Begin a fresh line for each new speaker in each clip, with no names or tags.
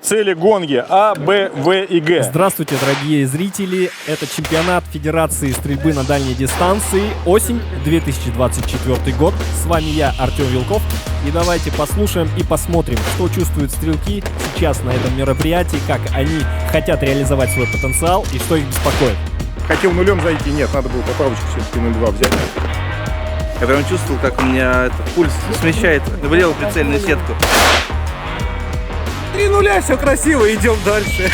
цели гонги А, Б, В и Г.
Здравствуйте, дорогие зрители. Это чемпионат Федерации стрельбы на дальней дистанции. Осень, 2024 год. С вами я, Артем Вилков. И давайте послушаем и посмотрим, что чувствуют стрелки сейчас на этом мероприятии, как они хотят реализовать свой потенциал и что их беспокоит.
Хотел нулем зайти, нет, надо было поправочку все-таки 0,2 взять.
Я прям чувствовал, как у меня пульс смещает в левую прицельную сетку. 3 нуля, все красиво, идем дальше.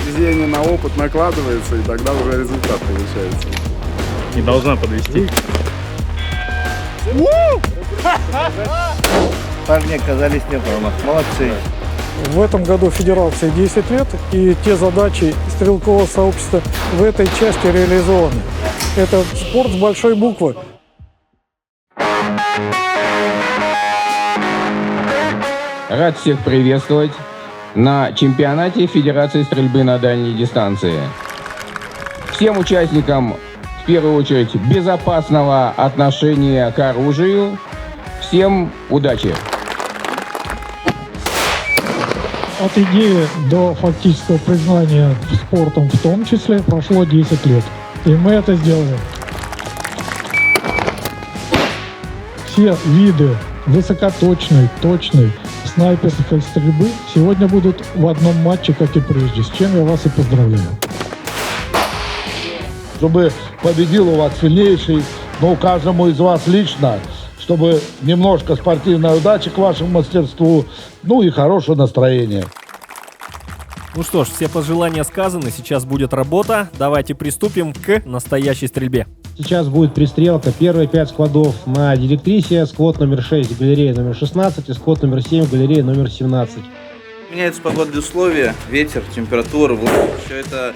Везение на опыт накладывается, и тогда уже результат получается.
Не должна подвести.
Парни оказались не промах. Молодцы.
В этом году Федерации 10 лет, и те задачи стрелкового сообщества в этой части реализованы. Это спорт с большой буквы.
Рад всех приветствовать на чемпионате Федерации стрельбы на дальней дистанции. Всем участникам, в первую очередь, безопасного отношения к оружию. Всем удачи!
От идеи до фактического признания спортом в том числе прошло 10 лет. И мы это сделали. Все виды высокоточной, точной снайперской стрельбы сегодня будут в одном матче, как и прежде, с чем я вас и поздравляю.
Чтобы победил у вас сильнейший, но каждому из вас лично, чтобы немножко спортивной удачи к вашему мастерству, ну и хорошее настроение.
Ну что ж, все пожелания сказаны, сейчас будет работа. Давайте приступим к настоящей стрельбе.
Сейчас будет пристрелка. Первые 5 складов на директрисе, сквот номер 6, галерея номер 16 и сквот номер 7, галерея номер 17.
Меняются погодные условия, ветер, температура, влага. Все это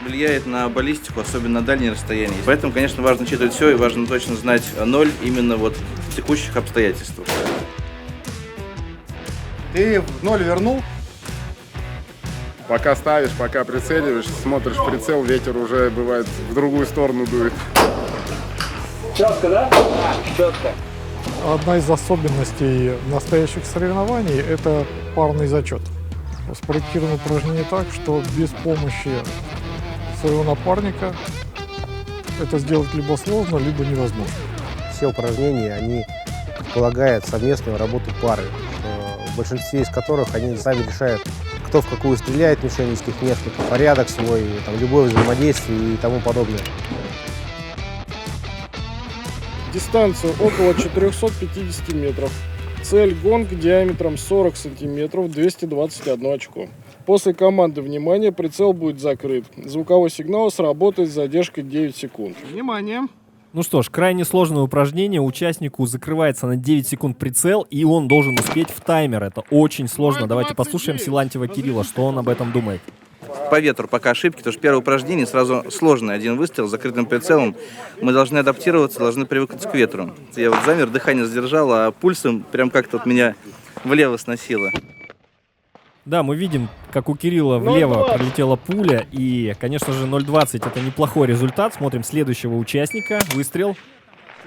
влияет на баллистику, особенно на дальние расстояния. Поэтому, конечно, важно учитывать все и важно точно знать ноль именно вот в текущих обстоятельствах.
Ты в ноль вернул? Пока ставишь, пока прицеливаешь, смотришь в прицел, ветер уже бывает в другую сторону дует.
Четко, да? Четко.
Одна из особенностей настоящих соревнований – это парный зачет. Спроектировано упражнение так, что без помощи своего напарника это сделать либо сложно, либо невозможно.
Все упражнения, они полагают совместную работу пары, в большинстве из которых они сами решают, кто в какую стреляет мишень, если их несколько, порядок свой, там, любое взаимодействие и тому подобное.
Дистанцию около 450 метров. Цель гонг диаметром 40 сантиметров, 221 очко. После команды «Внимание» прицел будет закрыт. Звуковой сигнал сработает с задержкой 9 секунд.
Внимание!
Ну что ж, крайне сложное упражнение. Участнику закрывается на 9 секунд прицел, и он должен успеть в таймер. Это очень сложно. Давайте послушаем Силантьева Кирилла, что он об этом думает.
По ветру пока ошибки, потому что первое упражнение сразу сложный. Один выстрел с закрытым прицелом. Мы должны адаптироваться, должны привыкнуть к ветру. Я вот замер, дыхание задержал, а пульсом прям как-то от меня влево сносило.
Да, мы видим, как у Кирилла влево пролетела пуля, и, конечно же, 0,20 это неплохой результат. Смотрим следующего участника. Выстрел.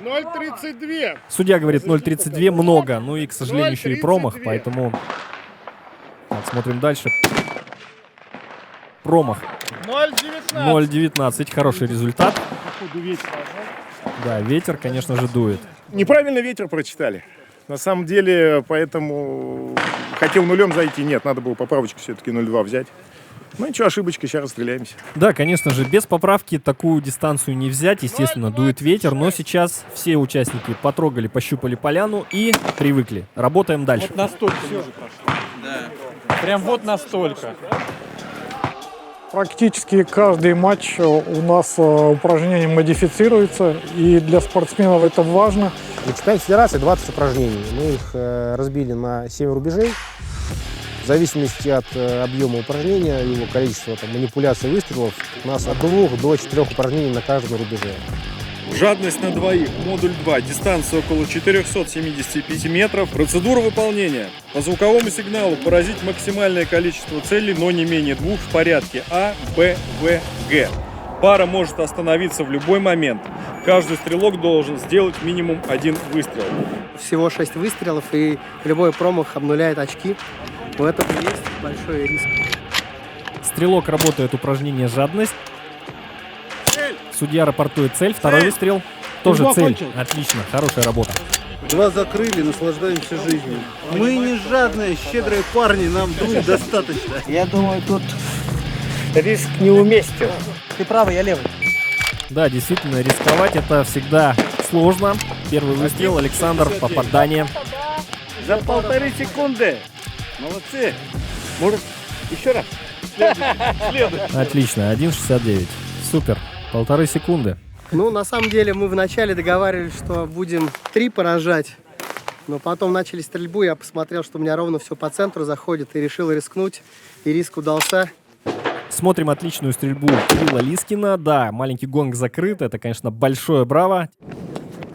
0,32.
Судья говорит 0,32 много, ну и, к сожалению, еще и промах, поэтому... Так, смотрим дальше. Промах. 0,19. Хороший результат. Да, ветер, конечно же, дует.
Неправильно ветер прочитали. На самом деле, поэтому хотел нулем зайти, нет, надо было поправочку все-таки 0,2 взять. Ну ничего, ошибочка, сейчас расстреляемся.
Да, конечно же, без поправки такую дистанцию не взять. Естественно, дует ветер, но сейчас все участники потрогали, пощупали поляну и привыкли. Работаем дальше.
Вот настолько уже прошло. Да. Прям вот настолько.
Практически каждый матч у нас упражнения модифицируются, и для спортсменов это важно.
На чемпионате Федерации 20 упражнений. Мы их разбили на 7 рубежей. В зависимости от объема упражнения, его количества манипуляций выстрелов, у нас от 2 до 4 упражнений на каждом рубеже.
Жадность на двоих, модуль 2, дистанция около 475 метров. Процедура выполнения. По звуковому сигналу поразить максимальное количество целей, но не менее 2 в порядке А, Б, В, Г. Пара может остановиться в любой момент. Каждый стрелок должен сделать минимум 1 выстрел.
Всего 6 выстрелов, и любой промах обнуляет очки. В этом есть большой риск.
Стрелок работает упражнение «Жадность». Судья рапортует цель. Второй выстрел. Тоже цель. Отлично. Хорошая работа.
Два закрыли, наслаждаемся жизнью. Мы не жадные, щедрые парни, нам двух достаточно.
Я думаю, тут риск неуместен. Ты правый, я левый.
Да, действительно, рисковать это всегда сложно. Первый выстрел. Александр. Попадание.
За 1,5 секунды. Молодцы. Может, еще раз?
Отлично. 1,69. Супер. 1,5 секунды.
Ну, на самом деле, мы вначале договаривались, что будем 3 поражать. Но потом начали стрельбу, я посмотрел, что у меня ровно все по центру заходит, и решил рискнуть. И риск удался.
Смотрим отличную стрельбу Кирилла Лискина. Да, маленький гонг закрыт. Это, конечно, большое браво.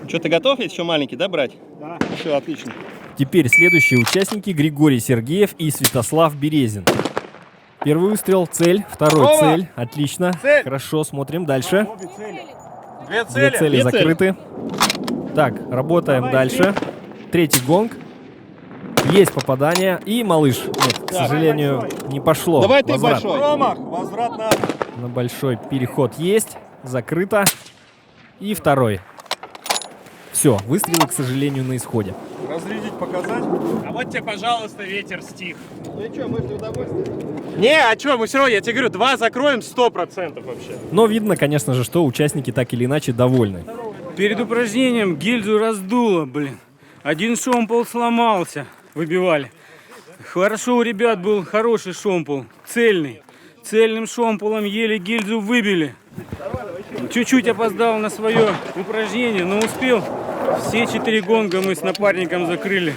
Что, ты готов еще маленький, да, брать? Да. Все, отлично.
Теперь следующие участники: Григорий Сергеев и Святослав Березин. Первый выстрел, цель. Второй, цель. Отлично. Цель. Хорошо, смотрим дальше. Две цели закрыты. Так, работаем дальше. Третий гонг. Есть попадание. И малыш. Нет, к сожалению, не пошло.
Давай ты
Возврат.
большой. Промах. Возврат
На большой переход есть. Закрыто. И второй. Все, выстрелы, к сожалению, на исходе.
Разрядить, показать?
А вот тебе, пожалуйста, ветер стих.
Ну и что, мы в удовольствие?
Не, а что, мы все равно, я тебе говорю, 2 закроем 100% вообще.
Но видно, конечно же, что участники так или иначе довольны.
Перед упражнением гильзу раздуло, блин. Один шомпол сломался, выбивали. Хорошо у ребят был хороший шомпол, цельный. Цельным шомполом еле гильзу выбили. Чуть-чуть опоздал на свое упражнение, но успел. Все 4 гонга мы с напарником закрыли.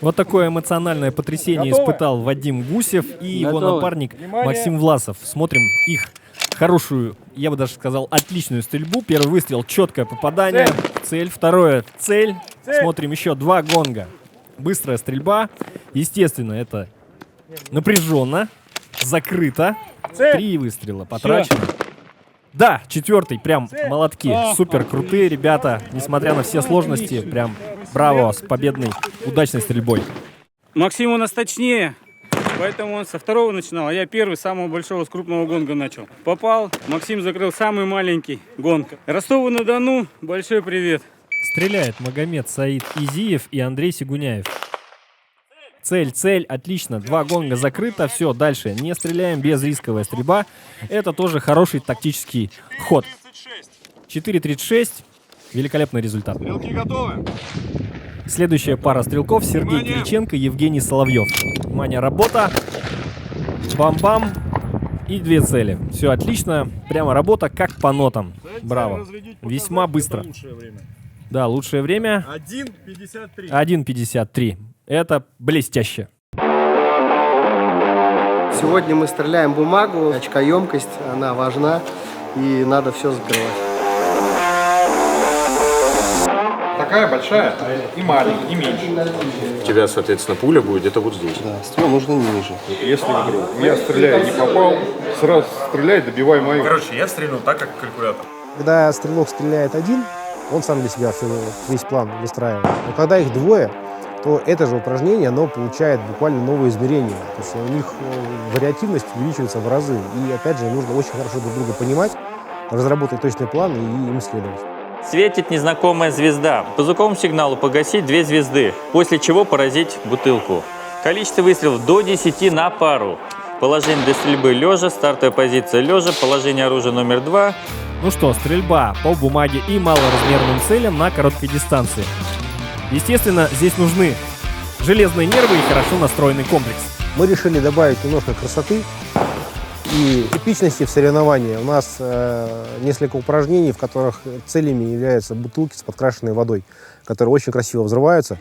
Вот такое эмоциональное потрясение испытал Вадим Гусев и его напарник Максим Власов. Смотрим их хорошую, я бы даже сказал, отличную стрельбу. Первый выстрел, четкое попадание, цель. Второе, цель. Смотрим еще 2 гонга. Быстрая стрельба. Естественно, это напряженно, закрыто. 3 выстрела потрачено. Да, 4-й, прям молотки. Супер крутые ребята, несмотря на все сложности. Прям браво, с победной, удачной стрельбой.
Максим у нас точнее, поэтому он со 2-го начинал, а я первый, самого большого, с крупного гонга начал. Попал, Максим закрыл самый маленький гонг. Ростову-на-Дону, большой привет.
Стреляет Магомед Саид Изиев и Андрей Сигуняев. Цель, отлично. 2 гонга закрыто. Все, дальше не стреляем, безрисковая стрельба. Это тоже хороший тактический ход. 4.36. Великолепный результат.
Стрелки готовы.
Следующая пара стрелков: Сергей Кириченко и Евгений Соловьев. Внимание, работа. Бам-бам. И 2 цели. Все отлично. Прямо работа как по нотам. Браво. Весьма быстро. Да, лучшее время.
1.53.
1.53. Это блестяще.
Сегодня мы стреляем бумагу, очкоемкость, она важна, и надо все закрывать.
Такая большая и маленькая, и меньше.
У тебя, соответственно, пуля будет где-то вот здесь.
Да, ствол нужно ниже.
Если вдруг я стреляю, не попал, сразу стреляй, добивай мою.
Короче, я стрельну так, как калькулятор.
Когда стрелок стреляет один, он сам для себя весь план выстраивает. Но когда их двое, то это же упражнение, оно получает буквально новые измерения. То есть у них вариативность увеличивается в разы. И опять же, нужно очень хорошо друг друга понимать, разработать точный план и им следовать.
Светит незнакомая звезда. По звуковому сигналу погасить 2 звезды, после чего поразить бутылку. Количество выстрелов до 10 на пару. Положение для стрельбы лежа, стартовая позиция лежа, положение оружия номер 2.
Ну что, стрельба по бумаге и малоразмерным целям на короткой дистанции. Естественно, здесь нужны железные нервы и хорошо настроенный комплекс.
Мы решили добавить немножко красоты и эпичности в соревновании. У нас несколько упражнений, в которых целями являются бутылки с подкрашенной водой, которые очень красиво взрываются,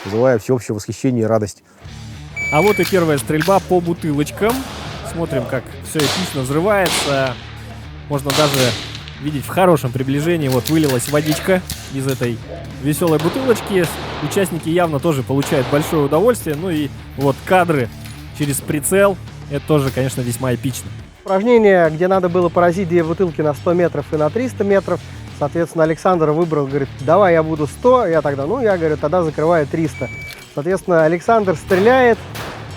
вызывая всеобщее восхищение и радость.
А вот и первая стрельба по бутылочкам. Смотрим, как все эпично взрывается. Можно даже видеть в хорошем приближении. Вот вылилась водичка из этой веселой бутылочки. Участники явно тоже получают большое удовольствие. Ну и вот кадры через прицел. Это тоже, конечно, весьма эпично.
Упражнение, где надо было поразить 2 бутылки на 100 метров и на 300 метров. Соответственно, Александр выбрал, говорит, давай я буду 100. Я тогда, я говорю, тогда закрываю 300. Соответственно, Александр стреляет,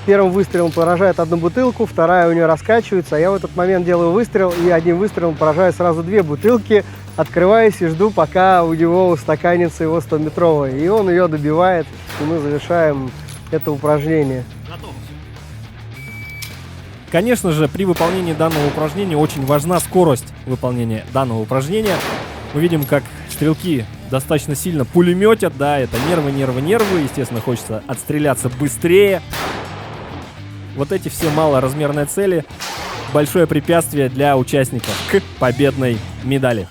первым выстрелом поражает одну бутылку, вторая у нее раскачивается, а я в этот момент делаю выстрел и одним выстрелом поражаю сразу 2 бутылки, открываюсь и жду, пока у него устаканится его 100-метровая. И он ее добивает, и мы завершаем это упражнение.
Конечно же, при выполнении данного упражнения очень важна скорость выполнения данного упражнения. Мы видим, как стрелки достаточно сильно пулеметят, да, это нервы, естественно, хочется отстреляться быстрее. Вот эти все малоразмерные цели – большое препятствие для участников к победной медали.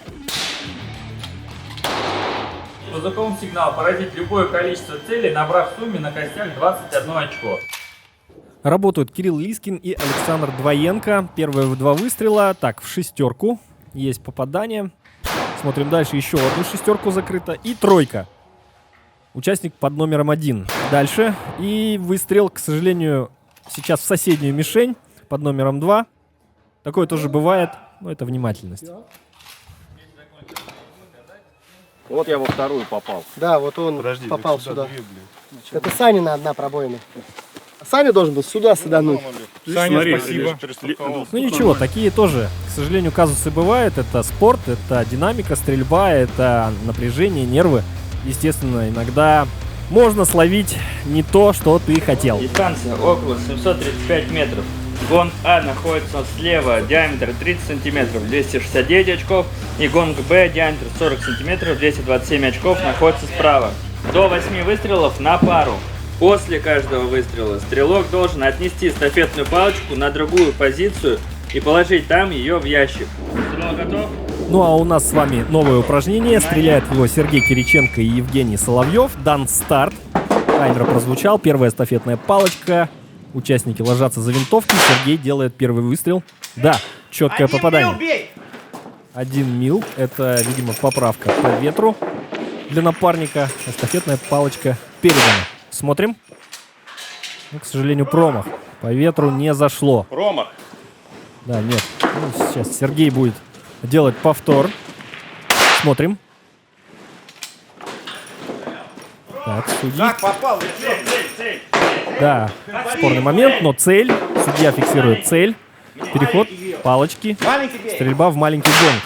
По звуковому сигналу поразить любое количество целей, набрав в сумме на костях 21 очко.
Работают Кирилл Лискин и Александр Двоенко. Первые 2 выстрела. Так, в 6 есть попадание. Смотрим дальше. Еще одну 6 закрыто. И 3. Участник под номером 1. Дальше. И выстрел, к сожалению, сейчас в соседнюю мишень под номером 2. Такое тоже бывает. Но это внимательность.
Вот я во вторую попал.
Да, вот он попал сюда. Это Санина одна пробоина. Саня должен был сюда садануть.
Саня, спасибо.
Ну ничего, такие тоже, к сожалению, казусы бывают. Это спорт, это динамика, стрельба, это напряжение, нервы. Естественно, иногда можно словить не то, что ты хотел.
Дистанция около 735 метров. Гонг А находится слева, диаметр 30 сантиметров, 269 очков. И гонг Б, диаметр 40 сантиметров, 227 очков, находится справа. До 8 выстрелов на пару. После каждого выстрела стрелок должен отнести эстафетную палочку на другую позицию и положить там ее в ящик. Стрелок готов?
Ну а у нас с вами новое упражнение. Стреляют его Сергей Кириченко и Евгений Соловьев. Дан старт. Таймер прозвучал. Первая эстафетная палочка. Участники ложатся за винтовки. Сергей делает первый выстрел. Да, четкое попадание. 1 мил. Это, видимо, поправка по ветру для напарника. Эстафетная палочка передана. Смотрим. Ну, к сожалению, промах. По ветру не зашло.
Промах.
Да, нет. Ну, сейчас Сергей будет делать повтор. Смотрим. Так, судья.
Как попал? Цель.
Да, спорный момент, но цель. Судья фиксирует цель. Переход, палочки. Стрельба в маленький гонг.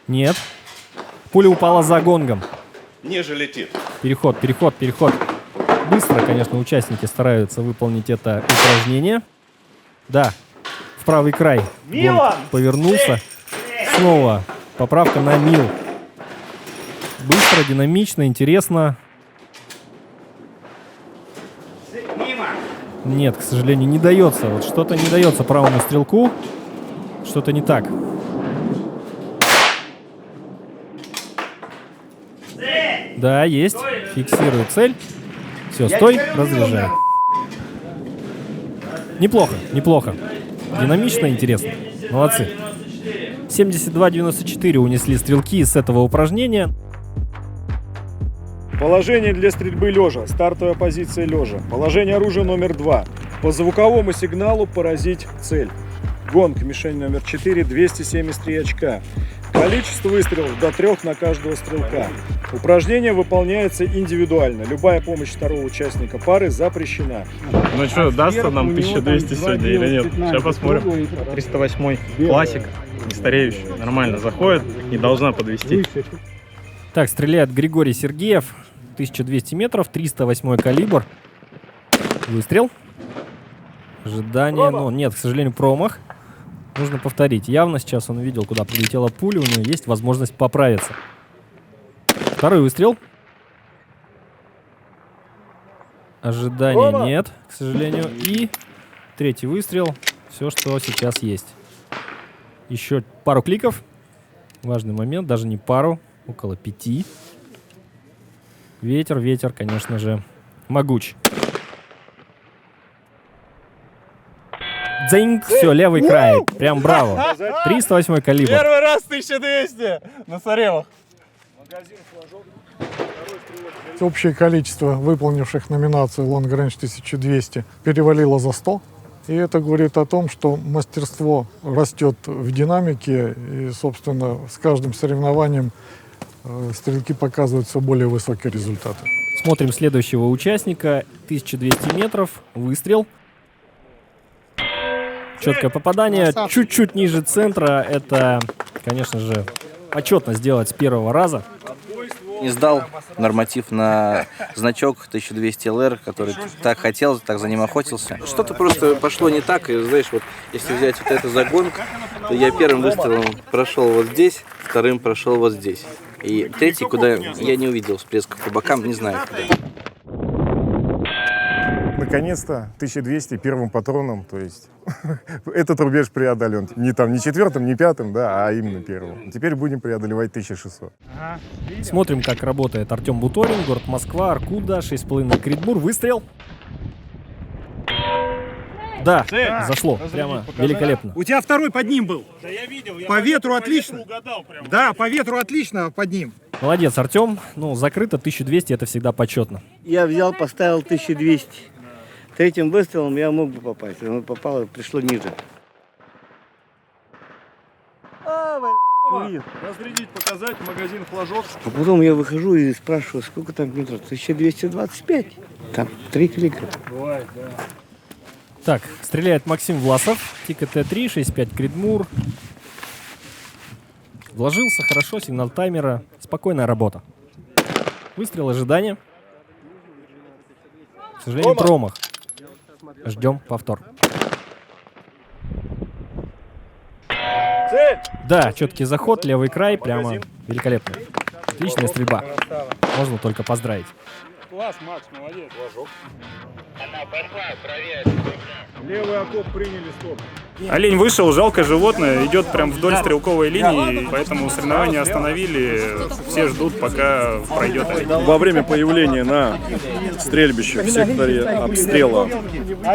Нет. Пуля упала за гонгом.
Ниже летит.
Переход. Быстро, конечно, участники стараются выполнить это упражнение. Да, в правый край. Гонг повернулся. Снова поправка на мил. Быстро, динамично, интересно. Нет, к сожалению, не дается. Вот что-то не дается правому стрелку. Что-то не так. Да, есть. Фиксирую цель. Все, стой, разряжай. Неплохо. Динамично, интересно. Молодцы. 72-94 унесли стрелки с этого упражнения.
Положение для стрельбы лежа. Стартовая позиция лежа. Положение оружия номер 2. По звуковому сигналу поразить цель. Гонг, мишень номер 4, 273 очка. Количество выстрелов до 3 на каждого стрелка. Упражнение выполняется индивидуально. Любая помощь второго участника пары запрещена.
Ну что, даст нам 1200 сегодня или нет? Сейчас посмотрим. 308 классик, не стареющий. Нормально заходит, не должна подвести.
Так, стреляет Григорий Сергеев. 1200 метров, 308 калибр. Выстрел. Ожидание. Но нет, к сожалению, промах. Нужно повторить. Явно сейчас он увидел, куда прилетела пуля. У него есть возможность поправиться. Второй выстрел. Ожидания нет, к сожалению. И третий выстрел. Все, что сейчас есть. Еще пару кликов. Важный момент. Даже не пару. Около 5. Ветер, конечно же, могуч. Дзинг! Все, левый край. Прям браво. 308 калибр.
Первый раз 1200 на Саревах.
Общее количество выполнивших номинацию Long Range 1200 перевалило за 100. И это говорит о том, что мастерство растет в динамике. И, собственно, с каждым соревнованием стрелки показывают все более высокие результаты.
Смотрим следующего участника. 1200 метров. Выстрел. Четкое попадание. Чуть-чуть ниже центра. Это, конечно же, почетно сделать с первого раза.
Не сдал норматив на значок 1200 ЛР, который так хотел, так за ним охотился. Что-то просто пошло не так, и знаешь, вот если взять вот это за гонг, то я первым выстрелом прошел вот здесь, вторым прошел вот здесь. И третий, куда я не увидел всплесков по бокам, не знаю куда.
Наконец-то 1200 первым патроном, то есть этот рубеж преодолен. Не четвертым, не пятым, да, а именно первым. Теперь будем преодолевать 1600.
Смотрим, как работает Артем Буторин, город Москва, Аркуда, 6,5 Кридмур. Выстрел. Да, зашло. Прямо великолепно.
У тебя второй под ним был. Да, я видел. По ветру отлично. Да, по ветру отлично под ним.
Молодец, Артем. Ну, закрыто 1200, это всегда почетно.
Я взял, поставил 1200. Третьим выстрелом я мог бы попасть. Он попал, пришло ниже.
Разрядить, показать, магазин, флажок.
А потом я выхожу и спрашиваю, сколько там метров? 1225. Там 3 клика.
Бывает, да. Так, стреляет Максим Власов. Тика Т3, 6,5 Кридмур. Вложился хорошо, сигнал таймера. Спокойная работа. Выстрел, ожидание. К сожалению, промах. Ждем повтор. Да, четкий заход, левый край, прямо великолепно. Отличная стрельба. Можно только поздравить.
Класс, Макс, молодец. Флажок. Левый окоп приняли, стоп.
Олень вышел, жалкое животное, идет прям вдоль стрелковой линии, поэтому соревнования остановили. Все ждут, пока пройдет олень.
Во время появления на стрельбище в секторе обстрела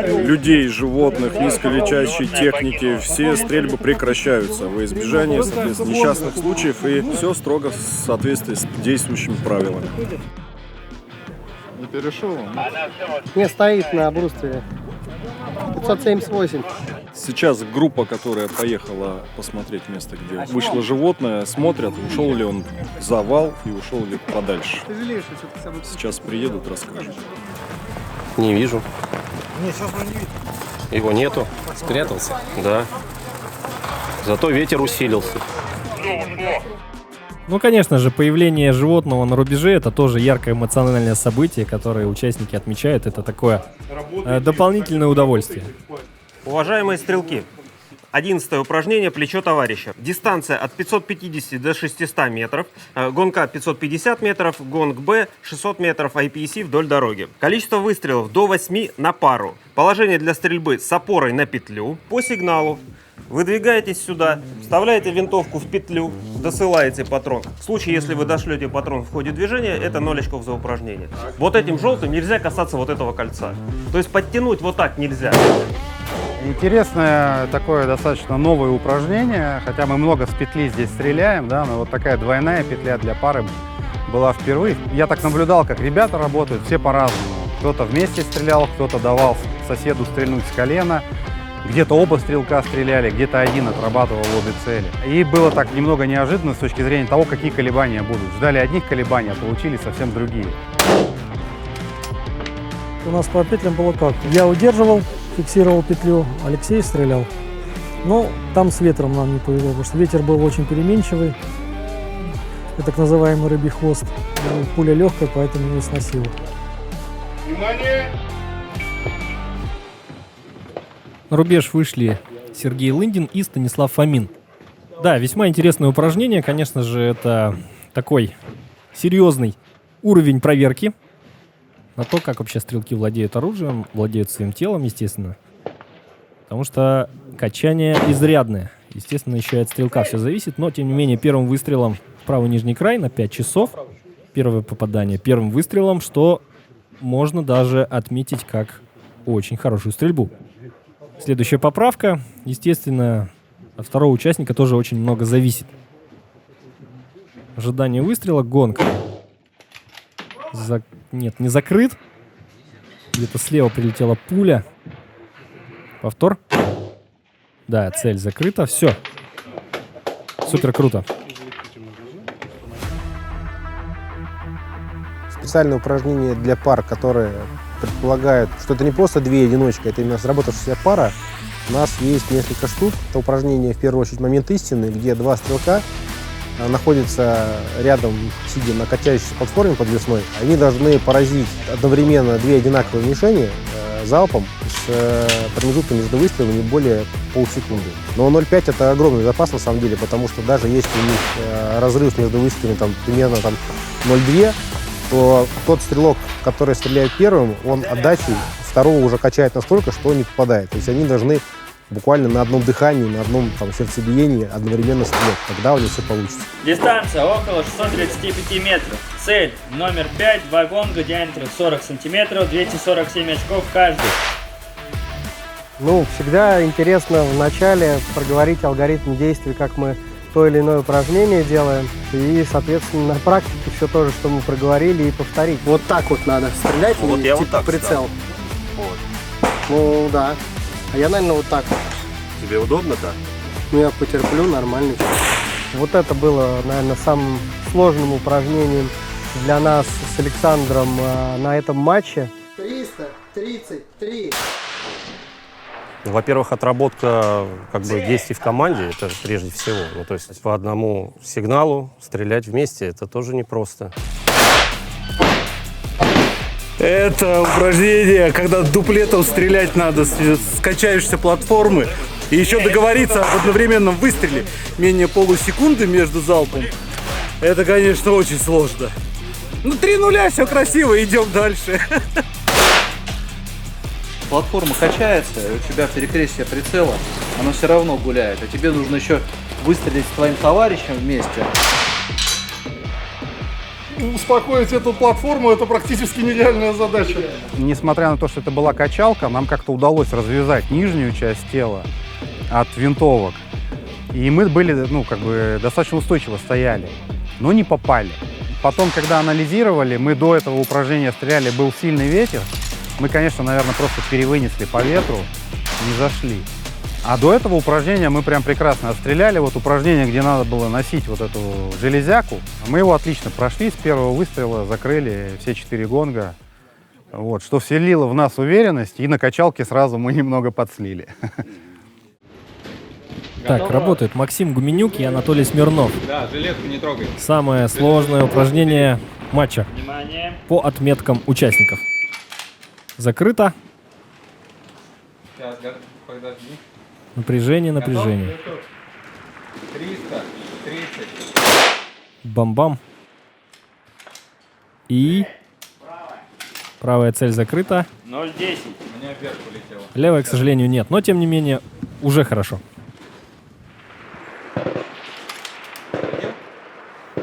людей, животных, низколетящей техники, все стрельбы прекращаются во избежание, соответственно, несчастных случаев, и все строго в соответствии с действующими правилами.
Не перешел?
Не, стоит на бруствере. 578.
Сейчас группа, которая поехала посмотреть место, где вышло животное, смотрят, ушел ли он в завал и ушел ли подальше. Сейчас приедут, расскажут.
Не вижу.
Не, сейчас не видно.
Его нету. Спрятался? Да. Зато ветер усилился.
Ну, конечно же, появление животного на рубеже — это тоже яркое эмоциональное событие, которое участники отмечают. Это такое дополнительное удовольствие.
Уважаемые стрелки, 11-е упражнение «Плечо товарища». Дистанция от 550 до 600 метров, гонг А 550 метров, гонг Б 600 метров, IPC вдоль дороги. Количество выстрелов до 8 на пару. Положение для стрельбы с опорой на петлю. По сигналу выдвигаетесь сюда, вставляете винтовку в петлю, досылаете патрон. В случае, если вы дошлете патрон в ходе движения, это 0 очков за упражнение. Вот этим желтым нельзя касаться вот этого кольца. То есть подтянуть вот так нельзя.
Интересное такое достаточно новое упражнение, хотя мы много с петли здесь стреляем, да, но вот такая двойная петля для пары была впервые. Я так наблюдал, как ребята работают, все по-разному. Кто-то вместе стрелял, кто-то давал соседу стрельнуть с колена, где-то оба стрелка стреляли, где-то один отрабатывал обе цели. И было так немного неожиданно с точки зрения того, какие колебания будут. Ждали одних колебаний, а получили совсем другие.
У нас по петлям было как? Я удерживал, фиксировал петлю, Алексей стрелял. Но там с ветром нам не повезло, потому что ветер был очень переменчивый. Это так называемый рыбий хвост. Пуля легкая, поэтому не сносила.
Внимание!
На рубеж вышли Сергей Лындин и Станислав Фомин. Да, весьма интересное упражнение. Конечно же, это такой серьезный уровень проверки на то, как вообще стрелки владеют оружием, владеют своим телом, естественно. Потому что качание изрядное. Естественно, еще и от стрелка все зависит, но, тем не менее, первым выстрелом в правый нижний край на 5 часов. Первое попадание первым выстрелом, что можно даже отметить как очень хорошую стрельбу. Следующая поправка. Естественно, от второго участника тоже очень много зависит. Ожидание выстрела, гонг. Нет, не закрыт. Где-то слева прилетела пуля. Повтор. Да, цель закрыта. Все. Супер круто.
специальное упражнение для пар, которое предполагает, что это не просто две одиночки, это именно сработавшаяся пара. У нас есть несколько штук. Это упражнение, в первую очередь, момент истины, где два стрелка находятся рядом, сидя на качающейся платформе подвесной. Они должны поразить одновременно две одинаковые мишени залпом с промежутком между выстрелами не более полсекунды. Но 0,5 это огромный запас на самом деле, потому что даже если у них разрыв между выстрелами примерно 0,2, то тот стрелок, который стреляет первым, он отдачей второго уже качает настолько, что он не попадает. То есть они должны буквально на одном дыхании, на одном сердцебиении одновременно стрелять. Тогда у них все получится.
Дистанция около 635 метров. Цель номер 5, два гонга диаметром 40 сантиметров, 247 очков каждый.
Ну, всегда интересно в начале проговорить алгоритм действий, как мы то или иное упражнение делаем. И, соответственно, на практике все то же, что мы проговорили, и повторить. Вот так вот надо стрелять,
Вот я вот так
прицел.
Вот.
Ну, да. А я, наверное, вот так.
Тебе удобно так?
Ну, я потерплю, нормально. Вот это было, наверное, самым сложным упражнением для нас с Александром на этом матче. 333.
Во-первых, отработка действий в команде, это прежде всего. Ну, то есть по одному сигналу стрелять вместе, это тоже непросто.
Это упражнение, когда дуплетом стрелять надо с качающейся платформы. И еще договориться об одновременном выстреле менее полусекунды между залпом. Это, конечно, очень сложно. Ну, 3-0, все красиво, идем дальше.
Платформа качается, и у тебя перекрестие прицела, оно все равно гуляет. А тебе нужно еще выстрелить с твоим товарищем вместе.
Успокоить эту платформу — это практически нереальная задача.
Несмотря на то, что это была качалка, нам как-то удалось развязать нижнюю часть тела от винтовок. И мы были, достаточно устойчиво стояли, но не попали. Потом, когда анализировали, мы до этого упражнения стреляли, был сильный ветер. Мы, конечно, наверное, просто перевынесли по ветру, не зашли. А до этого упражнения мы прям прекрасно отстреляли. Вот упражнение, где надо было носить вот эту железяку, мы его отлично прошли, с первого выстрела закрыли все 4 гонга. Вот, что вселило в нас уверенность, и на качалке сразу мы немного подслили.
Так, работают Максим Гуменюк и Анатолий Смирнов.
Да, жилетку не трогай.
Самое сложное упражнение матча.
Внимание.
По отметкам участников. Закрыто.
Сейчас, подожди.
Напряжение, напряжение.
330.
Бам-бам. И... Правая цель закрыта.
0,10.
У меня вверх полетело.
Левая, к сожалению, нет. Но, тем не менее, уже хорошо.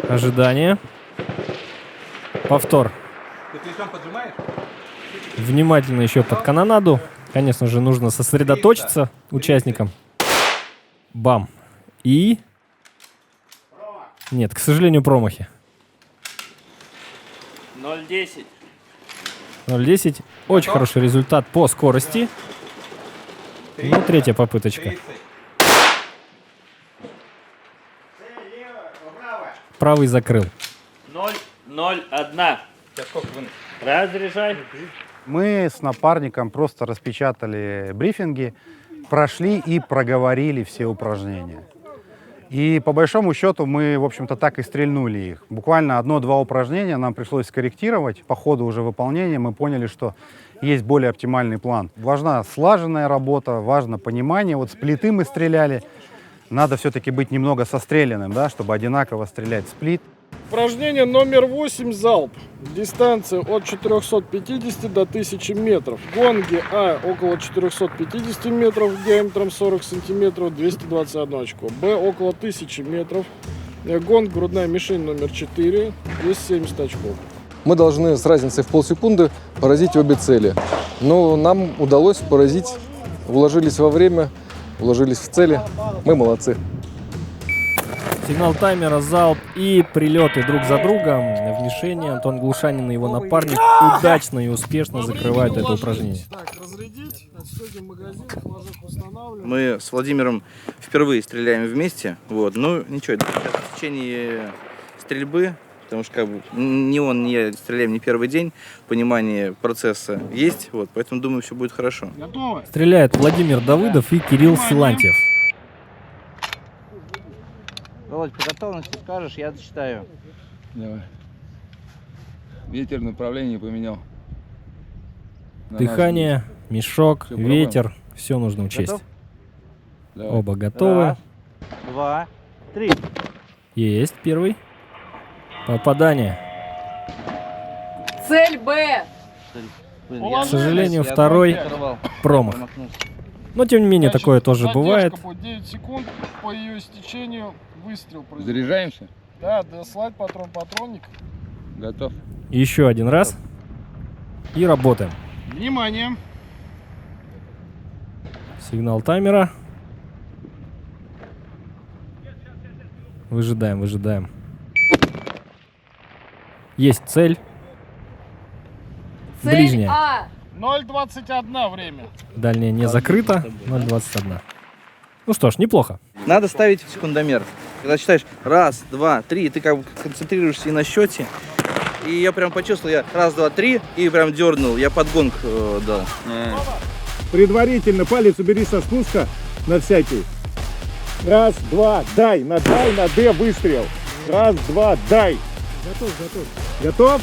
Ожидание. Повтор.
Ты плечом поджимаешь?
Внимательно еще под канонаду. Конечно же, нужно сосредоточиться участникам. Бам. И... Нет, к сожалению, промахи.
0,10.
0,10. Очень хороший результат по скорости. Ну, третья попыточка. Правый закрыл.
0,01. Разряжай.
Мы с напарником просто распечатали брифинги, прошли и проговорили все упражнения. И по большому счету мы, в общем-то, так и стрельнули их. Буквально 1-2 упражнения нам пришлось скорректировать. По ходу уже выполнения мы поняли, что есть более оптимальный план. Важна слаженная работа, важно понимание. Вот с плиты мы стреляли. Надо все-таки быть немного состреленным, да, чтобы одинаково стрелять с плит.
Упражнение номер 8 залп. Дистанция от 450 до 1000 метров. Гонги А около 450 метров диаметром 40 сантиметров, 221 очко. Б около 1000 метров. Гонг грудная мишень номер 4, 270 очков.
Мы должны с разницей в полсекунды поразить обе цели. Но нам удалось поразить, уложились во время, уложились в цели. Мы молодцы.
Сигнал таймера, залп и прилеты друг за другом в мишени. Антон Глушанин и его напарник удачно и успешно закрывают это упражнение.
Мы с Владимиром впервые стреляем вместе. Вот. Ну, ничего, в течение стрельбы потому что как бы ни он, ни я стреляем не первый день, понимание процесса есть, вот, поэтому думаю, все будет хорошо.
Стреляют Владимир Давыдов и Кирилл Силантьев.
Володь, по готовности скажешь, я отсчитаю.
Давай. Ветер направление поменял.
Дыхание, мешок,
Всё,
ветер. Все нужно учесть.
Готов?
Давай.
Оба готовы.
Раз, 2, 3.
Есть первый. Попадание.
Цель Б.
К сожалению, второй промах. Но, тем не менее, такое тоже бывает.
По 9 секунд по ее истечению выстрел производит.
Заряжаемся?
Да, дослать патронник.
Готов.
Еще один раз. И работаем.
Внимание.
Сигнал таймера. Выжидаем, выжидаем. Есть цель.
Цель
Ближняя.
А.
0:21 время.
Дальняя не закрыта. 0:21. Ну что ж, неплохо.
Надо ставить секундомер. Когда считаешь раз, два, три, ты как бы концентрируешься и на счете. И я прям почувствовал, я раз, два, три, и прям дернул, я подгонг дал.
Предварительно палец убери со спуска на всякий. Раз, два, дай, на Д выстрел. Раз, два, дай. Готов?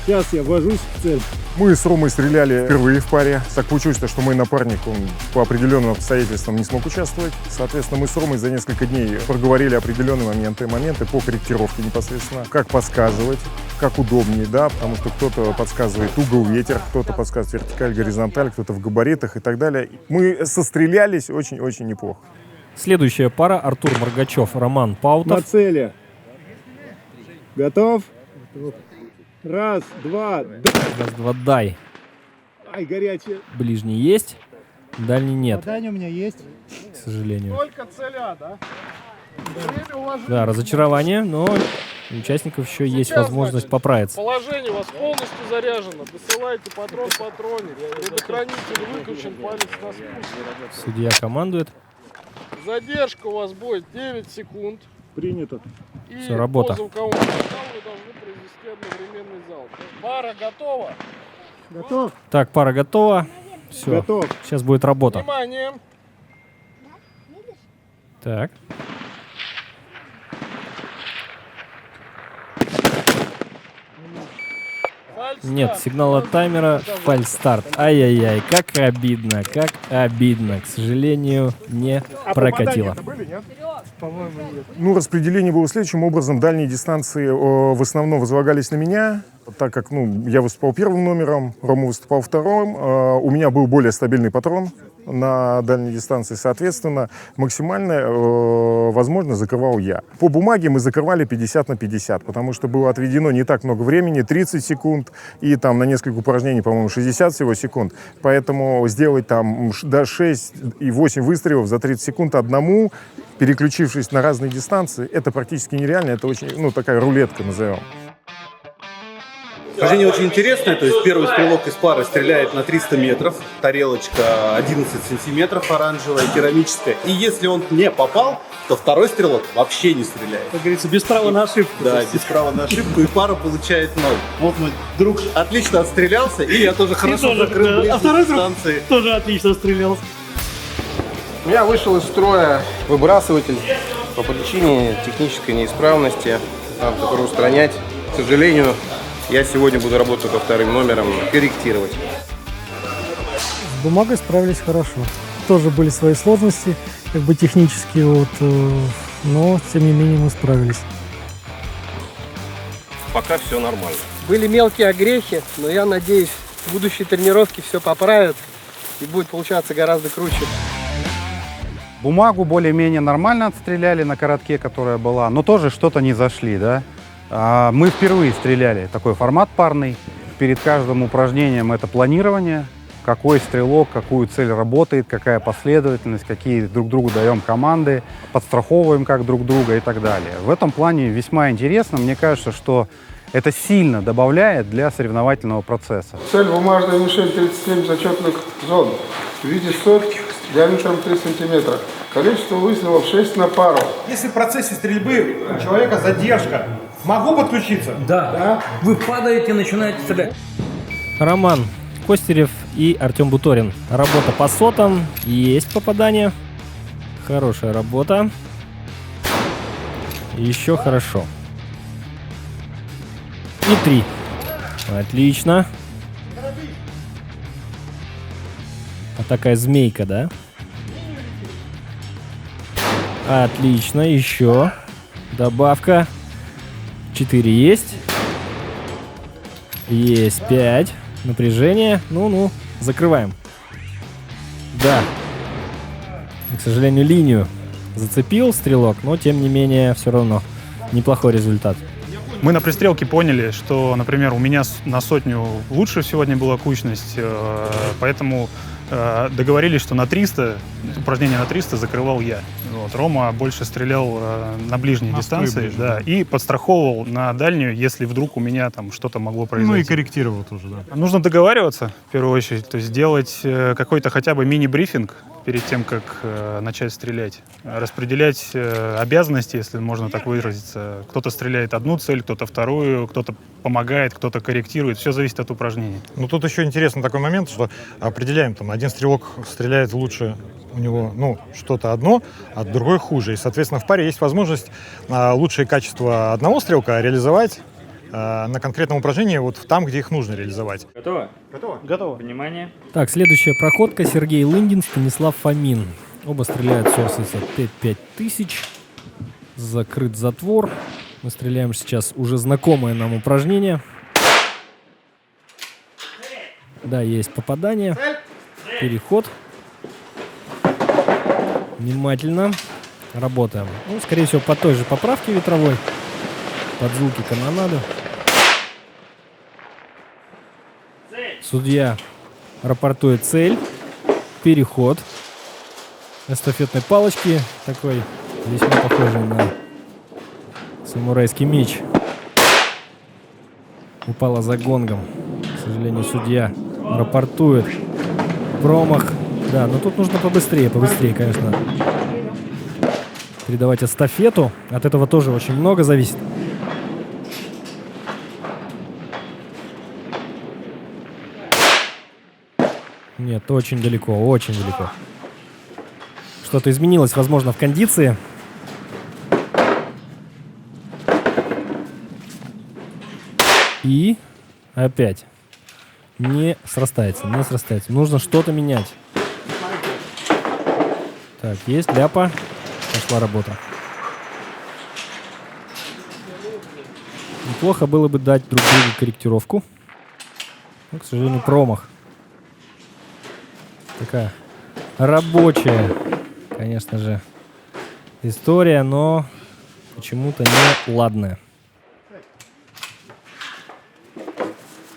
Сейчас я ввожусь в цель. Мы с Ромой стреляли впервые в паре. Так получилось, что мой напарник, он по определенным обстоятельствам не смог участвовать. Соответственно, мы с Ромой за несколько дней проговорили определенные моменты по корректировке непосредственно. Как подсказывать, как удобнее, да, потому что кто-то подсказывает угол, ветер, кто-то подсказывает вертикаль, горизонталь, кто-то в габаритах и так далее. Мы сострелялись очень-очень неплохо.
Следующая пара. Артур Маргачев, Роман Паутов.
На цели. Готов? Раз, два,
Раз, два, дай.
ай, горячее.
Ближний есть. Дальний нет,
Задание у меня есть.
к сожалению.
Только цель А, да? Время уложить.
Да, разочарование, но у участников еще есть
Сейчас,
возможность
значит,
поправиться.
Положение у вас полностью заряжено. Досылайте патрон в патроне. Предохранитель выключен, палец на спуске.
Судья командует.
Задержка у вас будет 9 секунд.
Принято.
И
Всё, работа.
по звуковому сигналу вы должны произвести одновременный залп. Пара готова.
Готов?
Так, пара готова. Все.
Готов.
Сейчас будет работа.
Внимание.
Так. Нет, сигнала таймера, фальстарт. Ай-яй-яй, как обидно, как обидно. К сожалению, не прокатило.
По-моему, нет.
Ну, распределение было следующим образом. Дальние дистанции в основном возлагались на меня, так как я выступал первым номером, Рома выступал вторым. У меня был более стабильный патрон на дальней дистанции, соответственно, максимально, возможно, закрывал я. По бумаге мы закрывали 50 на 50, потому что было отведено не так много времени, 30 секунд, и там на несколько упражнений, по-моему, 60 всего секунд. Поэтому сделать там до 6 и 8 выстрелов за 30 секунд одному, переключившись на разные дистанции, это практически нереально, это очень, такая рулетка, назовем.
Упражнение очень интересное, то есть первый стрелок из пары стреляет на 300 метров, тарелочка 11 сантиметров оранжевая, керамическая, и если он не попал, то второй стрелок вообще не стреляет.
Как говорится, без права на ошибку.
Да, без права на ошибку, и пара получает 0. Вот мой друг отлично отстрелялся, и я тоже хорошо закрыл дистанции.
Тоже отлично стрелялся.
У меня вышел из строя выбрасыватель по причине технической неисправности. Надо который устранять. К сожалению, я сегодня буду работать только вторым номером, корректировать.
С бумагой справились хорошо. Тоже были свои сложности, как бы технические, но тем не менее мы справились.
Пока все нормально.
Были мелкие огрехи, но я надеюсь, будущие тренировки все поправят и будет получаться гораздо круче.
Бумагу более-менее нормально отстреляли на коротке, которая была, но тоже что-то не зашли, да. Мы впервые стреляли, такой формат парный. Перед каждым упражнением это планирование, какой стрелок, какую цель работает, какая последовательность, какие друг другу даем команды, подстраховываем как друг друга и так далее. В этом плане весьма интересно. Мне кажется, что это сильно добавляет для соревновательного процесса.
Цель бумажная мишень 37 зачетных зон в виде сотки диаметром 3 сантиметра. Количество выстрелов 6 на пару.
Если в процессе стрельбы у человека задержка Могу подключиться?
Да. Вы падаете, начинаете стрелять.
Роман Костерев и Артем Буторин. Работа по сотам. Есть попадание. Хорошая работа. Еще хорошо. И 3. Отлично. А такая змейка, да? Отлично. Еще. Добавка. 4 есть. Есть 5. Напряжение. Ну-ну. Закрываем. Да. К сожалению, линию зацепил стрелок, но тем не менее все равно неплохой результат.
Мы на пристрелке поняли, что, например, у меня на сотню лучше сегодня была кучность, поэтому договорились, что на 300, упражнение на 300 закрывал я. Вот. Рома больше стрелял на ближней дистанции, да, и подстраховывал на дальнюю, если вдруг у меня там что-то могло произойти.
Ну и корректировал тоже, да.
Нужно договариваться, в первую очередь, то есть сделать какой-то хотя бы мини-брифинг перед тем, как начать стрелять. Распределять обязанности, если можно так выразиться. Кто-то стреляет одну цель, кто-то вторую, кто-то помогает, кто-то корректирует. Все зависит от упражнений.
Ну тут еще интересный такой момент, что определяем, там, один стрелок стреляет лучше, у него, ну, что-то одно, а другой хуже. И, соответственно, в паре есть возможность лучшие качества одного стрелка реализовать на конкретном упражнении вот там, где их нужно реализовать.
Готово?
Готово. Готово.
Внимание.
Так, следующая проходка. Сергей Лындин, Станислав Фомин. Оба стреляют с ОРС 5000. Закрыт затвор. Мы стреляем сейчас уже знакомое нам упражнение. Да, есть попадание. Переход. Внимательно работаем. Ну, скорее всего, по той же поправке ветровой. Под звуки канонады. Судья рапортует цель. Переход. Эстафетной палочки. Такой весьма похожий на самурайский меч. Упала за гонгом. К сожалению, судья рапортует промах. Да, но тут нужно побыстрее, конечно. Передавать эстафету. От этого тоже очень много зависит. Нет, очень далеко, очень далеко. Что-то изменилось, возможно, в кондиции. И опять не срастается, не срастается. Нужно что-то менять. Так, есть ляпа. Пошла работа. Неплохо было бы дать друг другу корректировку. Но, к сожалению, промах. Такая рабочая, конечно же, история, но почему-то не ладная.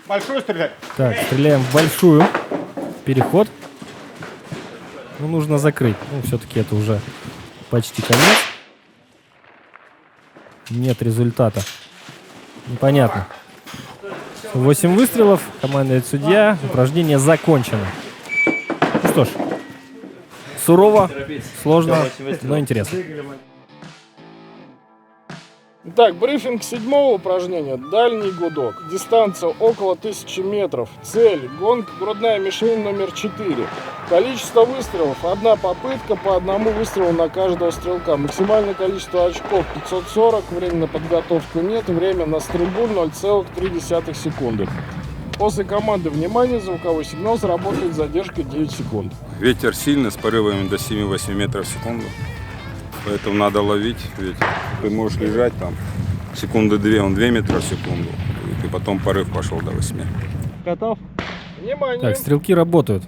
Большую стрелять.
Так, стреляем в большую. Переход. Ну, нужно закрыть. Ну, все-таки это уже почти конец. Нет результата. Непонятно. 8 выстрелов. Командует судья. Упражнение закончено. Ну что ж. Сурово, сложно, но интересно.
Итак, брифинг 7-го упражнения. Дальний гудок. Дистанция около 1000 метров. Цель. Гонг. Грудная мишень номер 4. Количество выстрелов. Одна попытка по одному выстрелу на каждого стрелка. Максимальное количество очков 540. Время на подготовку нет. Время на стрельбу 0,3 секунды. После команды «Внимание!» звуковой сигнал заработает с задержкой 9 секунд.
Ветер сильный, с порывами до 7-8 метров в секунду. Поэтому надо ловить ветер. Ты можешь лежать там секунды 2, он 2 метра в секунду. И потом порыв пошел до 8.
Готов?
Внимание!
Так, стрелки работают.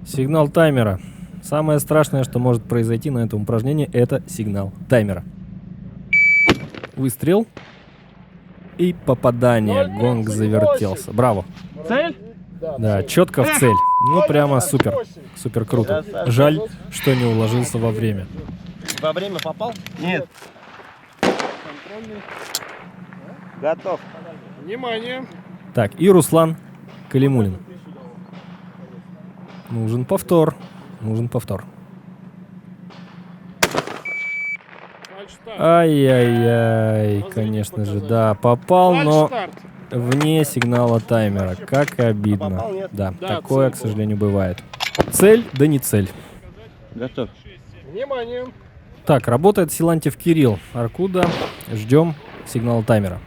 Сигнал таймера. Самое страшное, что может произойти на этом упражнении, это сигнал таймера. Выстрел. И попадание. Гонг завертелся. Браво.
Цель?
Да, четко в цель. Ну, прямо супер. Супер круто. Жаль, что не уложился во время.
Во время попал? Нет. Готов.
Внимание!
Так, и Руслан Калимулин. Нужен повтор. Нужен повтор. Ай-яй-яй, конечно же, да, попал, но вне сигнала таймера. Как и обидно. Да, такое, к сожалению, бывает. Цель, да не цель.
Готов.
Внимание!
Так, работает Силантьев Кирилл. Аркуда. Ждем сигнала таймера.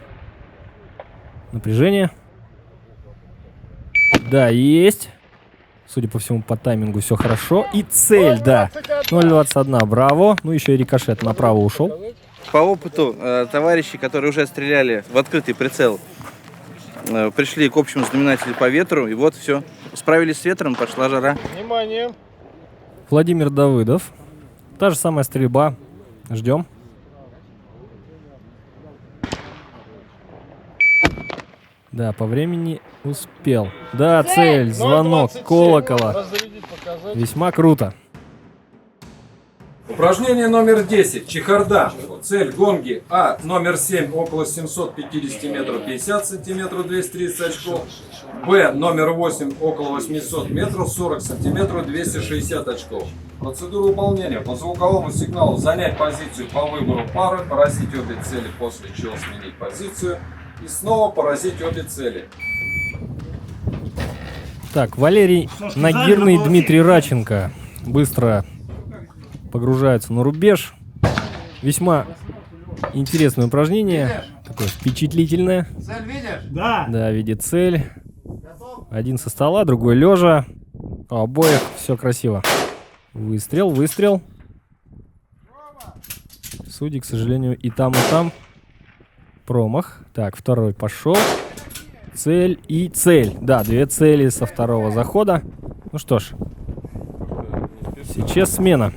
Напряжение. Да, есть. Судя по всему, по таймингу все хорошо. И цель, да. 0.21, браво. Ну, еще и рикошет направо ушел.
По опыту товарищи, которые уже стреляли в открытый прицел, пришли к общему знаменателю по ветру, и вот все. Справились с ветром, пошла жара.
Внимание!
Владимир Давыдов. Та же самая стрельба. Ждем. Да, по времени успел. Да, цель, звонок, колокола. Весьма круто.
Упражнение номер 10. Чехарда. Цель гонги А номер 7 около 750 метров 50 сантиметров 230 очков. Б номер 8 около 800 метров 40 сантиметров 260 очков. Процедура выполнения. По звуковому сигналу занять позицию по выбору пары, поразить обе цели, после чего сменить позицию и снова поразить обе цели.
Так, Валерий Нагирный, Дмитрий Раченко быстро погружаются на рубеж. Весьма интересное упражнение, такое впечатлительное.
Цель видишь?
Да. Да, видит цель. Один со стола, другой лежа. У обоих все красиво. Выстрел, выстрел. Судьи, к сожалению, и там промах. Так, второй пошел. Цель и цель. Да, две цели со второго захода. Ну что ж, сейчас смена.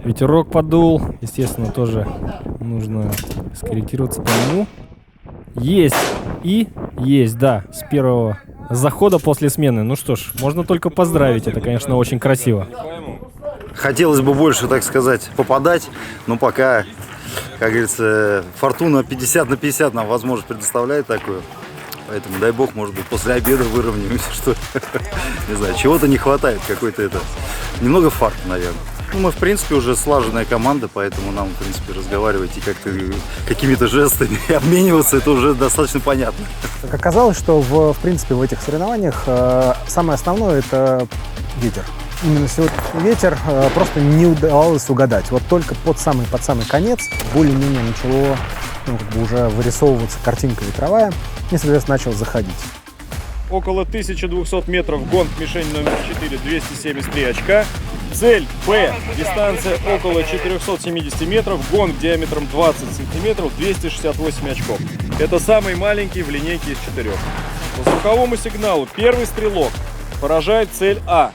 Ветерок подул. Естественно, тоже нужно скорректироваться по нему. Есть. И есть, да, с первого захода после смены. Ну что ж, можно только поздравить. Это, конечно, очень красиво.
Хотелось бы больше, так сказать, попадать, но пока, как говорится, фортуна 50 на 50 нам возможность предоставляет такую. Поэтому, дай бог, может быть, после обеда выровняемся, что, не знаю, чего-то не хватает, какой-то это, немного фарта, наверное. Ну, мы, в принципе, уже слаженная команда, поэтому нам, в принципе, разговаривать и как-то какими-то жестами обмениваться, это уже достаточно понятно.
Как оказалось, что, в принципе, в этих соревнованиях самое основное – это ветер. Именно сегодня ветер просто не удавалось угадать. Вот только под самый конец более-менее начало уже вырисовываться картинка ветровая, и, соответственно, начал заходить.
Около 1200 метров, гонг, мишень номер 4, 273 очка. Цель Б, дистанция около 470 метров, гонг диаметром 20 сантиметров, 268 очков. Это самый маленький в линейке из 4. По звуковому сигналу первый стрелок поражает цель А,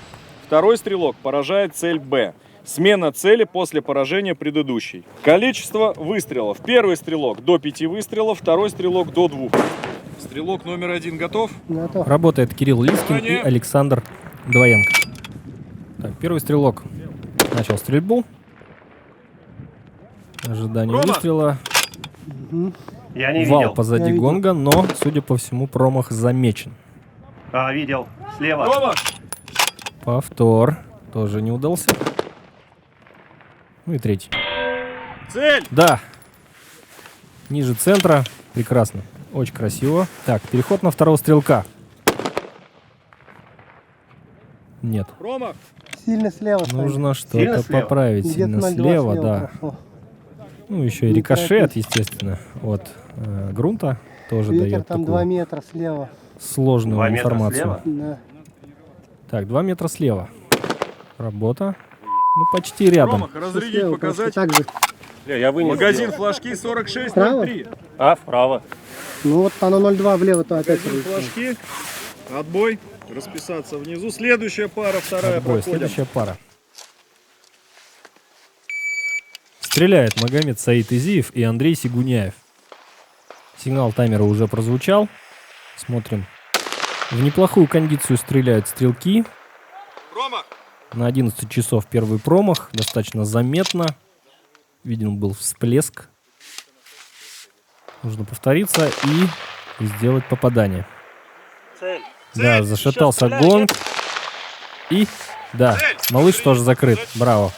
второй стрелок поражает цель Б. Смена цели после поражения предыдущей. Количество выстрелов. Первый стрелок до 5 выстрелов, второй стрелок до 2. Стрелок номер 1 готов?
Готов.
Работает Кирилл Лискин и Александр Двоенко. Так, первый стрелок начал стрельбу. Ожидание выстрела.
Я не
Вал
видел.
позади гонга, но, судя по всему, промах замечен.
Видел. Слева.
Промах!
Повтор. Тоже не удался. Ну и третий.
Цель!
Да. Ниже центра. Прекрасно. Очень красиво. Так, переход на второго стрелка. Нет.
Промах!
Сильно слева.
Нужно что-то поправить. Сильно слева, да. Ну, еще и рикошет, естественно, от грунта тоже
Ветер
дает
там
такую
2 метра слева.
сложную
2 метра
информацию.
слева?
Да.
Так, 2 метра слева. Работа. Ну, почти рядом.
Промах, разрядить, показать.
Так же.
Я вынес.
Магазин флажки 4603.
Вправо?
Вправо.
Ну вот оно 0,2 влево, то опять.
Магазин флажки. Отбой. Расписаться внизу. Следующая пара, вторая
Отбой,
проходим.
следующая пара. Стреляет Магомед Саид Изиев и Андрей Сигуняев. Сигнал таймера уже прозвучал. Смотрим. В неплохую кондицию стреляют стрелки.
Промах!
На 11 часов первый промах. Достаточно заметно. Виден был всплеск. Нужно повториться и сделать попадание.
Цель.
Да, зашатался гонг. И, да, малыш тоже закрыт. Браво.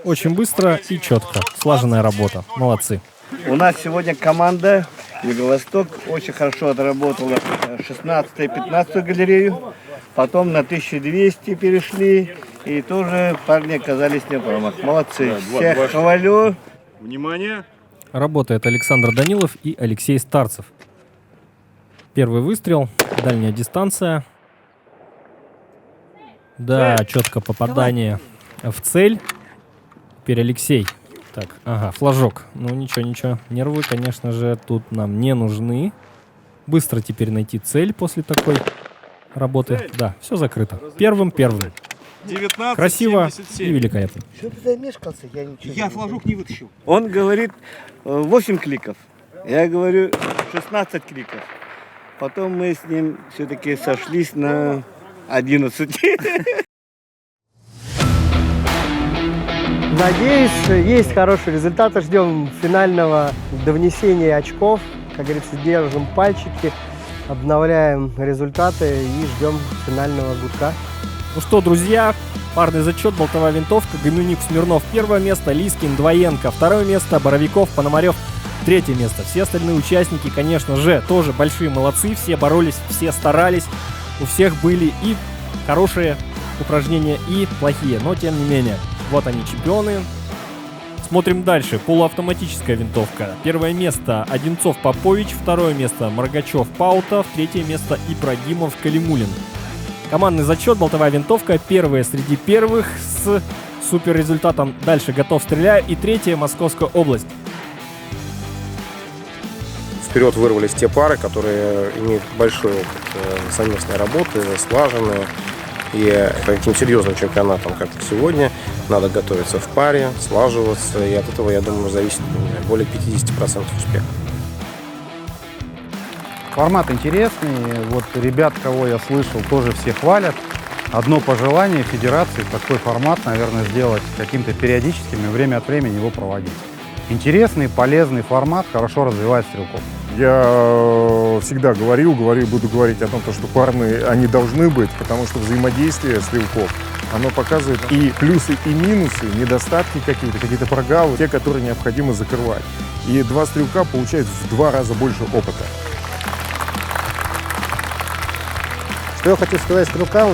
Очень быстро и четко. Слаженная работа. Молодцы.
У нас сегодня команда Юго-Восток очень хорошо отработала 16-ю и 15-ю галерею. Потом на 1200 перешли. И тоже парни оказались не промах. Молодцы. Всех хвалю.
Внимание.
Работает Александр Данилов и Алексей Старцев. Первый выстрел. Дальняя дистанция. Да, четко попадание в цель. Теперь Алексей. Так, ага, флажок. Ну ничего. Нервы, конечно же, тут нам не нужны. Быстро теперь найти цель после такой работы. Да, все закрыто. Первым.
19,
Красиво
77.
и великолепно.
Что ты замешкался? Я
флажок не вытащил.
Он говорит 8 кликов. Я говорю 16 кликов. Потом мы с ним все-таки сошлись на 11.
Надеюсь, есть хорошие результаты. Ждем финального довнесения очков. Как говорится, держим пальчики, обновляем результаты и ждем финального гудка.
Ну что, друзья, парный зачет, болтовая винтовка, Гомюник, Смирнов первое место, Лискин, Двоенко второе место, Боровиков, Пономарев третье место. Все остальные участники, конечно же, тоже большие молодцы, все боролись, все старались, у всех были и хорошие упражнения, и плохие, но тем не менее, вот они чемпионы. Смотрим дальше. Полуавтоматическая винтовка. Первое место Одинцов Попович, второе место Маргачев Паутов, третье место Ибрагимов Калимулин. Командный зачет, болтовая винтовка, первая среди первых с супер результатом «Дальше готов, стреляю» и третья Московская область.
Вперед вырвались те пары, которые имеют большой опыт совместной работы, слаженные. И по таким серьезным чемпионатам, как сегодня, надо готовиться в паре, слаживаться. И от этого, я думаю, зависит более 50% успеха.
Формат интересный. Вот ребят, кого я слышал, тоже все хвалят. Одно пожелание федерации такой формат, наверное, сделать каким-то периодическим и время от времени его проводить. Интересный, полезный формат, хорошо развивает стрелков.
Я всегда говорил и буду говорить о том, что парные, они должны быть, потому что взаимодействие стрелков, оно показывает и плюсы, и минусы, недостатки какие-то прогалы, те, которые необходимо закрывать. И два стрелка получают в 2 раза больше опыта.
Что я хочу сказать стрелкам: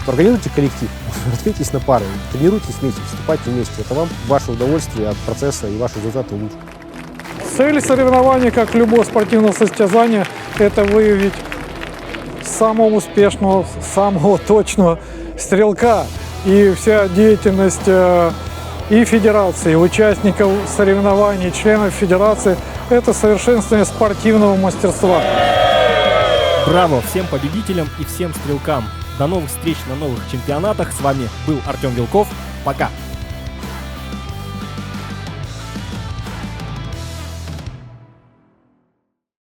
организуйте коллектив, разбейтесь на пары, тренируйтесь вместе, выступайте вместе. Это вам ваше удовольствие от процесса, и ваши результаты улучшат.
Цель соревнований, как любого спортивного состязания, это выявить самого успешного, самого точного стрелка. И вся деятельность и федерации, участников соревнований, членов федерации – это совершенствование спортивного мастерства.
Браво всем победителям и всем стрелкам. До новых встреч на новых чемпионатах. С вами был Артем Вилков. Пока!